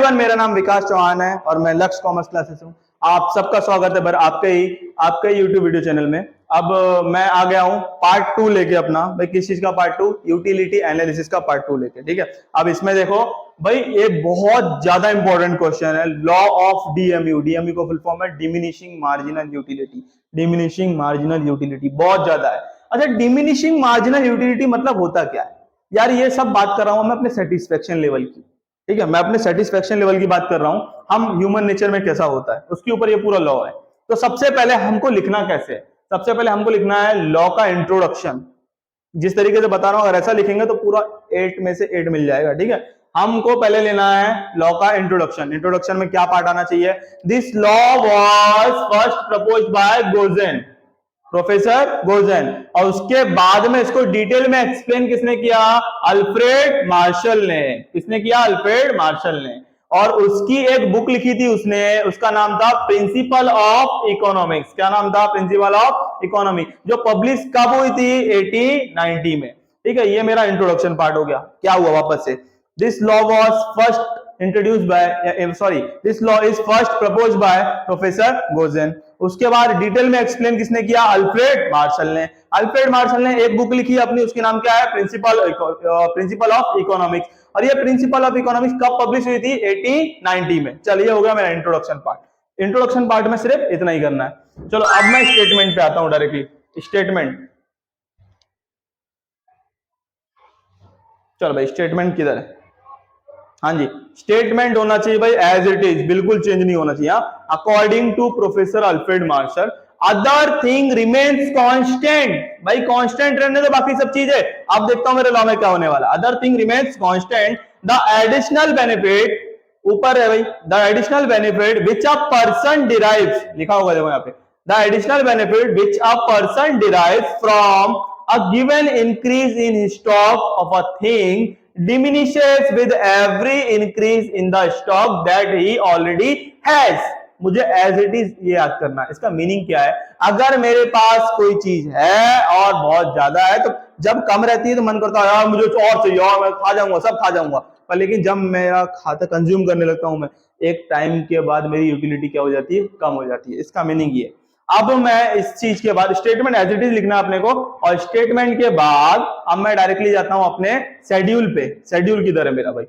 Everyone, मेरा नाम विकास चौहान है और मैं लक्ष्य कॉमर्स क्लासेस हूँ। आप सबका स्वागत है आपके यूट्यूब वीडियो चैनल में। अब मैं आ गया हूँ पार्ट 2 लेके अपना। भाई किस चीज का पार्ट 2? यूटिलिटी एनालिसिस का पार्ट 2 लेके। ठीक है, अब इसमें देखो भाई, ये बहुत ज्यादा इंपॉर्टेंट क्वेश्चन है, लॉ ऑफ डीएमयू। डीएमयू को फुल फॉर्म है diminishing marginal utility. Diminishing marginal utility बहुत ज्यादा है। अच्छा, डिमिनिशिंग मार्जिनल यूटिलिटी मतलब होता क्या है यार? ये सब बात कर रहा हूं मैं अपने सेटिस्फेक्शन लेवल की। ठीक है, मैं अपने सेटिस्फेक्शन लेवल की बात कर रहा हूं, हम ह्यूमन नेचर में कैसा होता है उसके ऊपर ये पूरा लॉ है। तो सबसे पहले हमको लिखना कैसे है? सबसे पहले हमको लिखना है लॉ का इंट्रोडक्शन। जिस तरीके से बता रहा हूं, अगर ऐसा लिखेंगे तो पूरा 8 में से 8 मिल जाएगा। ठीक है, हमको पहले लेना है लॉ का इंट्रोडक्शन। इंट्रोडक्शन में क्या पार्ट आना चाहिए? This law was first proposed by Gossen, professor Gossen. और उसके बाद में इसको डिटेल में एक्सप्लेन किसने किया? अल्फ्रेड मार्शल ने। किसने किया? अल्फ्रेड मार्शल ने। और उसकी एक बुक लिखी थी उसने, उसका नाम था प्रिंसिपल ऑफ इकोनॉमिक्स। क्या नाम था? प्रिंसिपल ऑफ इकोनॉमिक्स, जो पब्लिश कब हुई थी? 1890 में। ठीक है, ये मेरा इंट्रोडक्शन पार्ट हो गया। क्या हुआ वापस से? This law was first introduced by this law is first proposed by professor Gossen. उसके बाद डिटेल में एक्सप्लेन किसने किया? अल्फ्रेड मार्शल ने। अल्फ्रेड मार्शल ने एक बुक लिखी अपनी, उसकी नाम क्या है? Principle of economics. और ये प्रिंसिपल ऑफ इकोनॉमिक्स कब पब्लिश हुई थी? 1890 में। चलिए, हो गया मेरा इंट्रोडक्शन पार्ट। इंट्रोडक्शन पार्ट में सिर्फ इतना ही करना है। चलो अब मैं स्टेटमेंट पे आता हूं डायरेक्टली। स्टेटमेंट, चलो भाई स्टेटमेंट किधर है? हाँ जी, स्टेटमेंट होना चाहिए भाई एज इट इज, बिल्कुल चेंज नहीं होना चाहिए। According to professor Alfred Marshall other thing remains constant. भाई कांस्टेंट रहने दो बाकी सब चीजें। अब देखता हूं मेरे लॉ में क्या होने वाला। Other thing remains constant, the additional benefit, ऊपर है भाई, the additional benefit which a person derives, लिखा होगा देखो यहाँ पे, the additional benefit which a person derives from a given increase in stock of a thing diminishes with every increase in the stock that he already has। मुझे as it is ये याद करना है। इसका मीनिंग क्या है? अगर मेरे पास कोई चीज है और बहुत ज्यादा है, तो जब कम रहती है तो मन करता है यार मुझे और चाहिए और मैं खा जाऊंगा, सब खा जाऊंगा। पर लेकिन जब मेरा खाता कंज्यूम करने लगता हूं मैं, एक टाइम के बाद मेरी यूटिलिटी क्या हो जाती है? कम हो जाती है। इसका मीनिंग ये। अब मैं इस चीज के बाद स्टेटमेंट एज इट इज लिखना है अपने को, और स्टेटमेंट के बाद अब मैं डायरेक्टली जाता हूं अपने शेड्यूल पे। शेड्यूल किधर है मेरा भाई?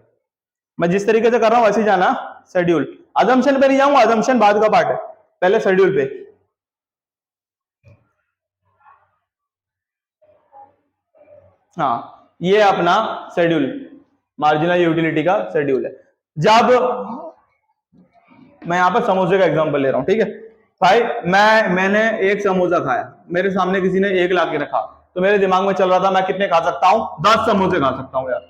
मैं जिस तरीके से कर रहा हूं वैसे जाना। शेड्यूल, अजम्पशन पे नहीं जाऊंगा, अजम्पशन बाद का पार्ट है, पहले शेड्यूल पे। हाँ, ये अपना शेड्यूल, मार्जिनल यूटिलिटी का शेड्यूल है। जब मैं यहां पर समोसे का एग्जांपल ले रहा हूं, ठीक है भाई, मैंने एक समोसा खाया, मेरे सामने किसी ने एक ला के रखा, तो मेरे दिमाग में चल रहा था मैं कितने खा सकता हूं? 10 समोसे खा सकता हूं यार।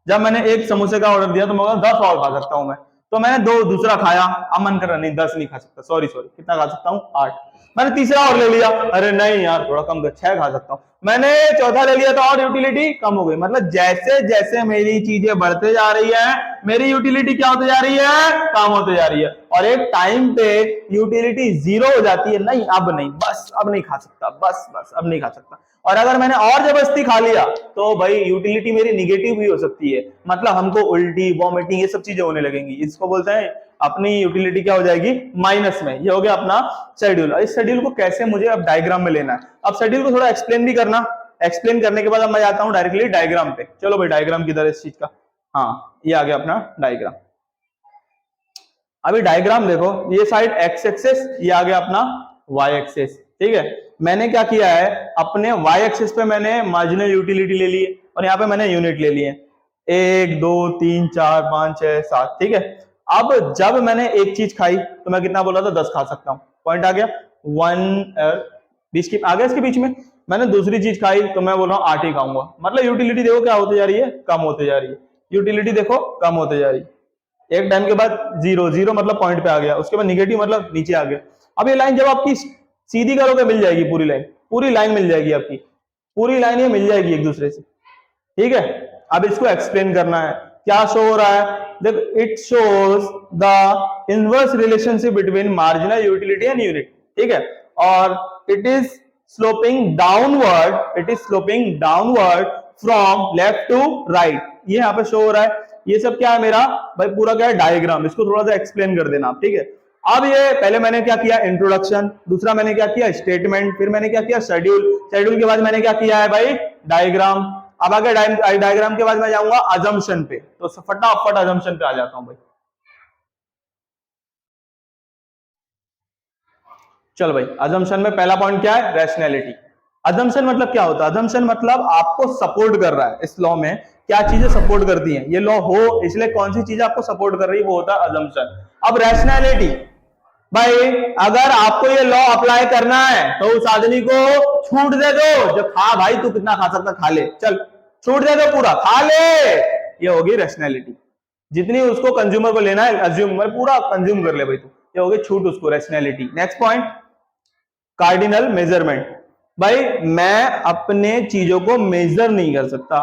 जब मैंने एक समोसे का ऑर्डर दिया तो मैं 10 और खा सकता हूं मैं। तो मैंने दूसरा खाया, अब मन कर रहा नहीं 10 नहीं खा सकता, सॉरी कितना खा सकता हूं? 8। मैंने तीसरा और ले लिया, अरे नहीं यार थोड़ा कम कर, 6 खा सकता हूं। मैंने चौथा ले लिया तो और यूटिलिटी कम हो गई। मतलब जैसे जैसे मेरी चीजें बढ़ते जा रही है, मेरी यूटिलिटी क्या होते जा रही है? कम होते जा रही है। और एक टाइम पे यूटिलिटी 0 हो जाती है, नहीं अब नहीं, बस अब नहीं खा सकता, बस अब नहीं खा सकता। और अगर मैंने और जबरदस्ती खा लिया तो भाई यूटिलिटी मेरी निगेटिव भी हो सकती है। मतलब हमको उल्टी, वॉमिटिंग, ये सब चीजें होने लगेंगी। इसको बोलते हैं अपनी यूटिलिटी क्या हो जाएगी? माइनस में। ये हो गया अपना शेड्यूल। इस शेड्यूल को कैसे मुझे अब डायग्राम में लेना है? अब शेड्यूल को थोड़ा एक्सप्लेन भी करना। एक्सप्लेन करने के बाद अब मैं जाता हूं डायरेक्टली डायग्राम पे। चलो भाई डायग्राम किधर है इस चीज का? हाँ, ये आ गया अपना डायग्राम। अभी डायग्राम देखो, ये साइड एक्स एक्सेस, ये आ गया अपना वाई एक्सेस। ठीक है, मैंने क्या किया है, अपने वाई एक्सेस पे मैंने मार्जिनल यूटिलिटी ले ली है और यहाँ पे मैंने यूनिट ले लिए 1 2 3 4 5 6 7। ठीक है, अब जब मैंने एक चीज खाई तो मैं कितना बोला था? 10 खा सकता हूं। पॉइंट आ गया 1 बीच की आ गया इसके बीच में। मैंने दूसरी चीज खाई तो मैं बोल रहा हूँ 8 ही खाऊंगा। मतलब यूटिलिटी देखो क्या होती जा रही है? कम होते जा रही है। यूटिलिटी देखो कम होते जा रही है। एक टाइम के बाद 0 मतलब पॉइंट पे आ गया, उसके बाद निगेटिव मतलब नीचे आ गया। अब ये लाइन जब आपकी सीधी करोगे मिल जाएगी, पूरी लाइन मिल जाएगी आपकी, पूरी लाइन ये मिल जाएगी एक दूसरे से। ठीक है, अब इसको एक्सप्लेन करना है। क्या शो हो रहा है? देखो, it shows the inverse relationship between marginal utility and unit. ठीक है, और it is sloping downward, from left to right. ये यहाँ पे शो हो रहा है। ये सब क्या है मेरा भाई पूरा क्या है डायग्राम, इसको थोड़ा सा एक्सप्लेन कर देना आप, ठीक है। अब ये पहले मैंने क्या किया इंट्रोडक्शन, दूसरा मैंने क्या किया स्टेटमेंट, फिर मैंने क्या किया शेड्यूल, शेड्यूल के बाद मैंने क्या किया है भाई डायग्राम। अब आगे डायग्राम के बाद मैं जाऊंगा अजम्पशन पे, तो फटाफट अजम्पशन पे आ जाता हूं भाई। चल भाई अजम्पशन में पहला पॉइंट क्या है रैशनैलिटी। अजम्पशन मतलब क्या होता है, अजम्पशन मतलब आपको सपोर्ट कर रहा है, इस लॉ में क्या चीजें सपोर्ट करती हैं, ये लॉ हो इसलिए कौन सी चीज आपको सपोर्ट कर रही है वो होता है अजम्पशन। अब रैशनैलिटी भाई अगर आपको ये लॉ अप्लाई करना है तो उस आदमी को छूट दे दो, जो खा भाई तू कितना खा सकता खा ले, चल छूट दे दो पूरा खा ले, ये होगी रैशनैलिटी। जितनी उसको कंज्यूमर को लेना है अज्यूम पूरा कंज्यूम कर ले भाई तू, ये होगी छूट उसको rationality. Next point cardinal measurement. भाई मैं अपने चीजों को मेजर नहीं कर सकता,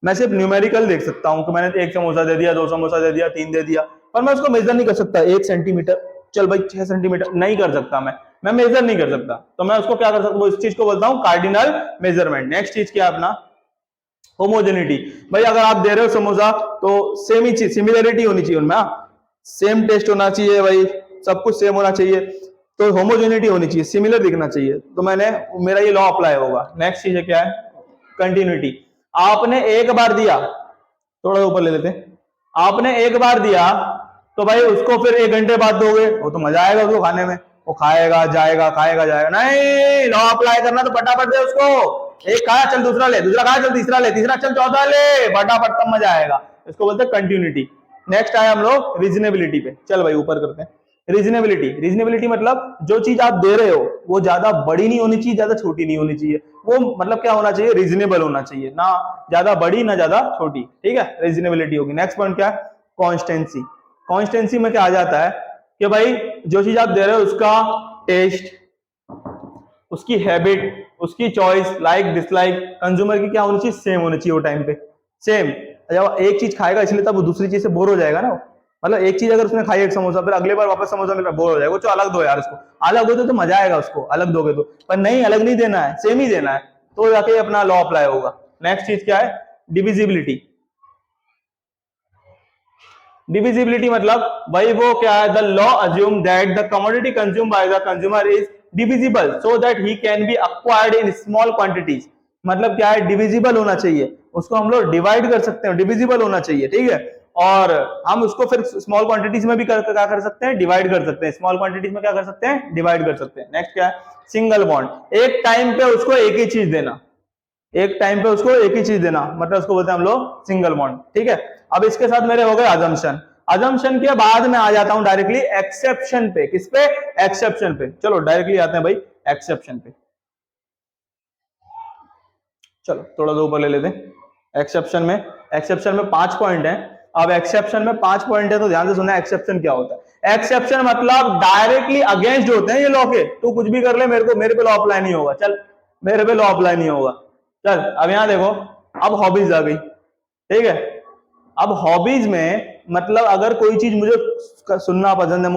मैं सिर्फ न्यूमेरिकल देख सकता हूं कि मैंने 1 समोसा दे दिया, 2 समोसा दे दिया, 3 दे दिया, पर मैं उसको मेजर नहीं कर सकता। 1 सेंटीमीटर, चल भाई 6 सेंटीमीटर नहीं कर सकता, मैं मेजर नहीं कर सकता, तो मैं उसको क्या कर सकता हूं, इस चीज को बोलता हूं कार्डिनल मेजरमेंट। नेक्स्ट चीज क्या है अपना होमोजेनिटी। भाई अगर आप दे रहे हो समोसा तो सेम ही चीज सिमिलरिटी होनी चाहिए उनमें, सेम टेस्ट होना चाहिए भाई, सब कुछ सेम होना चाहिए, तो होमोजेनिटी होनी चाहिए, सिमिलर दिखना चाहिए, तो मैंने मेरा ये लॉ अप्लाई होगा। नेक्स्ट चीज है क्या है कंटिन्यूटी। आपने एक बार दिया, थोड़ा ऊपर ले लेते, आपने एक बार दिया तो भाई उसको फिर 1 घंटे बाद दोगे, वो तो मजा आएगा उसको खाने में, वो खाएगा जाएगा खाएगा जाएगा, नहीं लॉ अप्लाई करना तो फटाफट दे उसको, एक खाया चल दूसरा ले, दूसरा खाया चल तीसरा ले, तीसरा चल चौथा ले, फटाफट तब मजा आएगा, इसको बोलते हैं कंटिन्यूटी। नेक्स्ट आया हम लोग रीजनेबिलिटी पे, चल भाई ऊपर करते हैं रीजनेबिलिटी। रीजनेबिलिटी मतलब जो चीज आप दे रहे हो वो ज्यादा बड़ी नहीं होनी चाहिए, ज्यादा छोटी नहीं होनी चाहिए, वो मतलब क्या होना चाहिए रीजनेबल होना चाहिए, ना ज्यादा बड़ी ना ज्यादा छोटी, ठीक है रीजनेबिलिटी होगी। नेक्स्ट पॉइंट क्या है कॉन्स्टेंसी। कॉन्स्टेंसी में क्या आ जाता है कि भाई जो चीज आप दे रहे हो उसका टेस्ट, उसकी हैबिट, उसकी चॉइस, लाइक डिसलाइक कंज्यूमर की क्या होनी चाहिए सेम होनी चाहिए वो टाइम पे सेम। जब एक चीज खाएगा इसलिए तब वो दूसरी चीज से बोर हो जाएगा ना, मतलब एक चीज अगर उसने खाई एक समोसा फिर अगले बार वापस समोसा मिल रहा बोर हो जाएगा, वो तो अलग दो यार, उसको अलग हो तो मजा आएगा, उसको अलग दोगे तो, पर नहीं अलग नहीं देना है सेम ही देना है, तो जाके अपना लॉ अप्लाई होगा। नेक्स्ट चीज क्या है डिविजिबिलिटी। डिविजिबिलिटी मतलब भाई वो क्या है the law assume that the commodity consume by the consumer is divisible so that he can be acquired in small quantities. मतलब क्या है डिविजिबल होना चाहिए, उसको हम लोग डिवाइड कर सकते हैं, डिविजिबल होना चाहिए, ठीक है, और हम उसको फिर स्मॉल क्वांटिटीज में भी क्या कर सकते हैं डिवाइड कर सकते हैं, स्मॉल क्वांटिटीज में क्या कर सकते हैं डिवाइड कर सकते हैं। नेक्स्ट क्या है सिंगल बॉन्ड, एक टाइम पे उसको एक ही चीज देना, एक टाइम पे उसको एक ही चीज देना, मतलब उसको बोलते हैं हम लोग सिंगल बॉन्ड, ठीक है। अब इसके साथ मेरे हो गए अजम्पशन। अजम्पशन के बाद मैं आ जाता हूं डायरेक्टली एक्सेप्शन पे, किस पे एक्सेप्शन पे, चलो डायरेक्टली आते हैं भाई एक्सेप्शन पे। चलो थोड़ा सा ऊपर ले लेते हैं एक्सेप्शन में 5 पॉइंट है। अब एक्सेप्शन में 5 पॉइंट है तो ध्यान से सुनना एक्सेप्शन क्या होता है। एक्सेप्शन मतलब डायरेक्टली अगेंस्ट होते हैं ये लॉ के, तू कुछ भी कर ले मेरे पे लॉ अप्लाई नहीं होगा, चल मेरे पे लॉ अप्लाई नहीं होगा। चल अब यहां देखो, अब हॉबीज आ गई, ठीक है। अब हॉबीज में मतलब अगर कोई चीज मुझे सुनना पसंद है,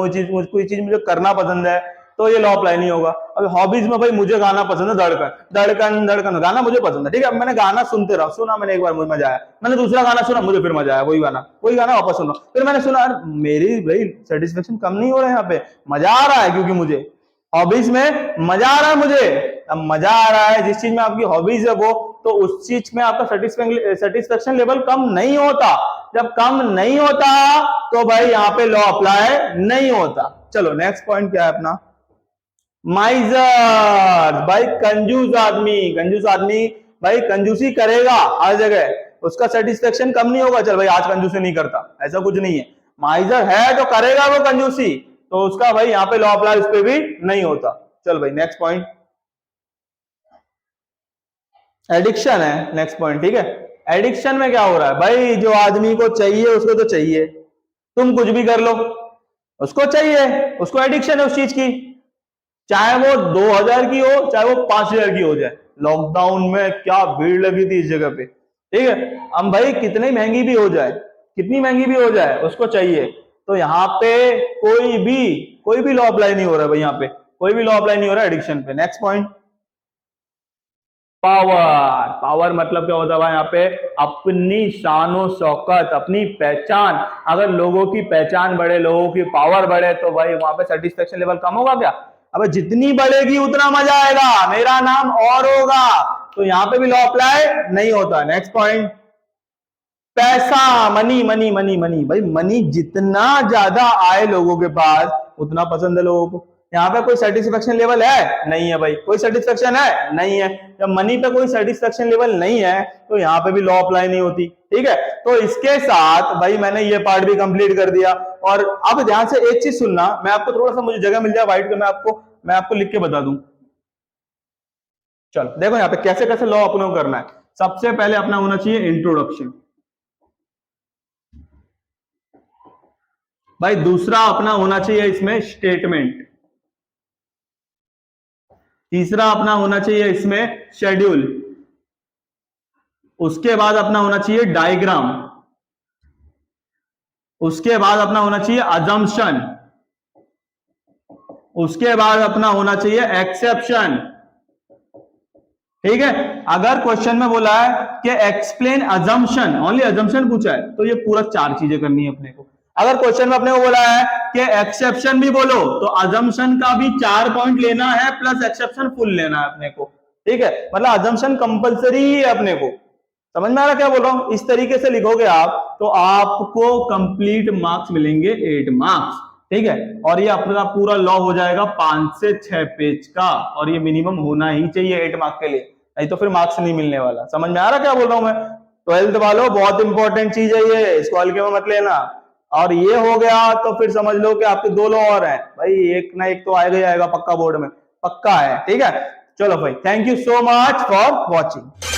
कोई चीज मुझे करना पसंद है तो ये लॉ अप्लाई नहीं होगा। अब हॉबीज में भाई मुझे गाना पसंद है, धड़कन गाना मुझे पसंद है, ठीक है, मैंने गाना सुनते रहा, सुना मैंने एक बार मुझे मजा आया, मैंने दूसरा गाना सुना मुझे फिर मजा आया, वही गाना वापस सुना, फिर मैंने सुना मेरी भाई सेटिस्फेक्शन कम नहीं हो रहा है, यहाँ पे मजा आ रहा है, क्योंकि मुझे हॉबीज में मजा आ रहा है, मुझे अब मजा आ रहा है, जिस चीज में आपकी हॉबीज है वो, तो उस चीज में आपका सेटिस्फेक्शन लेवल कम नहीं होता, जब कम नहीं होता तो भाई यहाँ पे लॉ अप्लाई नहीं होता। चलो नेक्स्ट पॉइंट क्या है अपना माइजर। भाई कंजूस आदमी भाई कंजूसी करेगा हर जगह, उसका सेटिस्फेक्शन कम नहीं होगा, चल भाई आज कंजूसी नहीं करता, ऐसा कुछ नहीं है, माइजर है तो करेगा वो कंजूसी, तो उसका भाई यहाँ पे लॉ अप्लाई उस पर भी नहीं होता। चल भाई नेक्स्ट पॉइंट एडिक्शन है, नेक्स्ट पॉइंट, ठीक है। एडिक्शन में क्या हो रहा है भाई, जो आदमी को चाहिए उसको तो चाहिए, तुम कुछ भी कर लो उसको चाहिए, उसको एडिक्शन है उस चीज की, चाहे वो 2000 की हो चाहे वो 5000 की हो जाए। लॉकडाउन में क्या भीड़ लगी थी इस जगह पे, ठीक है, हम भाई कितनी महंगी भी हो जाए उसको चाहिए, तो यहाँ पे कोई भी लॉ अप्लाई नहीं हो रहा है भाई, यहाँ पे कोई भी लॉ अप्लाई नहीं हो रहा है एडिक्शन पे। Next point power. पावर मतलब क्या होता है भाई यहाँ पे, अपनी शानो शौकत, अपनी पहचान। अगर लोगों की पहचान बढ़े, लोगों की पावर बढ़े, तो भाई वहां पे सेटिस्फेक्शन लेवल कम होगा क्या? अब जितनी बढ़ेगी उतना मजा आएगा, मेरा नाम और होगा। तो यहाँ पे भी लॉ अप्लाई नहीं होता। नेक्स्ट पॉइंट, पैसा, मनी मनी मनी मनी। भाई मनी जितना ज्यादा आए लोगों के पास उतना पसंद है लोगों को। यहाँ पे कोई सेटिस्फेक्शन लेवल है? नहीं है भाई। कोई सेटिस्फेक्शन है? नहीं है। जब मनी पे कोई सेटिस्फेक्शन लेवल नहीं है तो यहाँ पे भी लॉ अप्लाई नहीं होती। ठीक है, तो इसके साथ भाई मैंने ये पार्ट भी कंप्लीट कर दिया। और अब ध्यान से एक चीज सुनना, मैं आपको थोड़ा सा, मुझे जगह मिल जाए व्हाइट पे, मैं आपको लिख के बता दूं। चलो देखो यहाँ पे कैसे कैसे लॉ अपने करना है। सबसे पहले अपना होना चाहिए इंट्रोडक्शन। भाई दूसरा अपना होना चाहिए इसमें स्टेटमेंट। तीसरा अपना होना चाहिए इसमें शेड्यूल। उसके बाद अपना होना चाहिए डायग्राम। उसके बाद अपना होना चाहिए अजम्पशन। उसके बाद अपना होना चाहिए एक्सेप्शन। ठीक है, अगर क्वेश्चन में बोला है कि एक्सप्लेन अजम्पशन, ओनली अजम्पशन पूछा है, तो ये पूरा 4 चीजें करनी है अपने को। अगर क्वेश्चन में अपने को बोला है कि एक्सेप्शन भी बोलो, तो अजम्पशन का भी 4 पॉइंट लेना है प्लस एक्सेप्शन फुल लेना है अपने को। ठीक है, मतलब अजम्पशन कंपलसरी ही है अपने को। समझ में आ रहा क्या बोल रहा हूं? इस तरीके से लिखोगे आप तो आपको कंप्लीट मार्क्स मिलेंगे, 8 मार्क्स। ठीक है, और ये अपना पूरा लॉ हो जाएगा 5 से 6 पेज का, और ये मिनिमम होना ही चाहिए 8 मार्क्स के लिए, नहीं तो फिर मार्क्स नहीं मिलने वाला। समझ में आ रहा क्या बोल रहा हूं मैं? 12th वालों बहुत इंपॉर्टेंट चीज है ये, इसको हल्के में मत लेना। और ये हो गया तो फिर समझ लो कि आपके 2 लॉ और हैं भाई, एक ना एक तो आएगा ही आएगा पक्का, बोर्ड में पक्का है। ठीक है, चलो भाई, thank you so much for watching.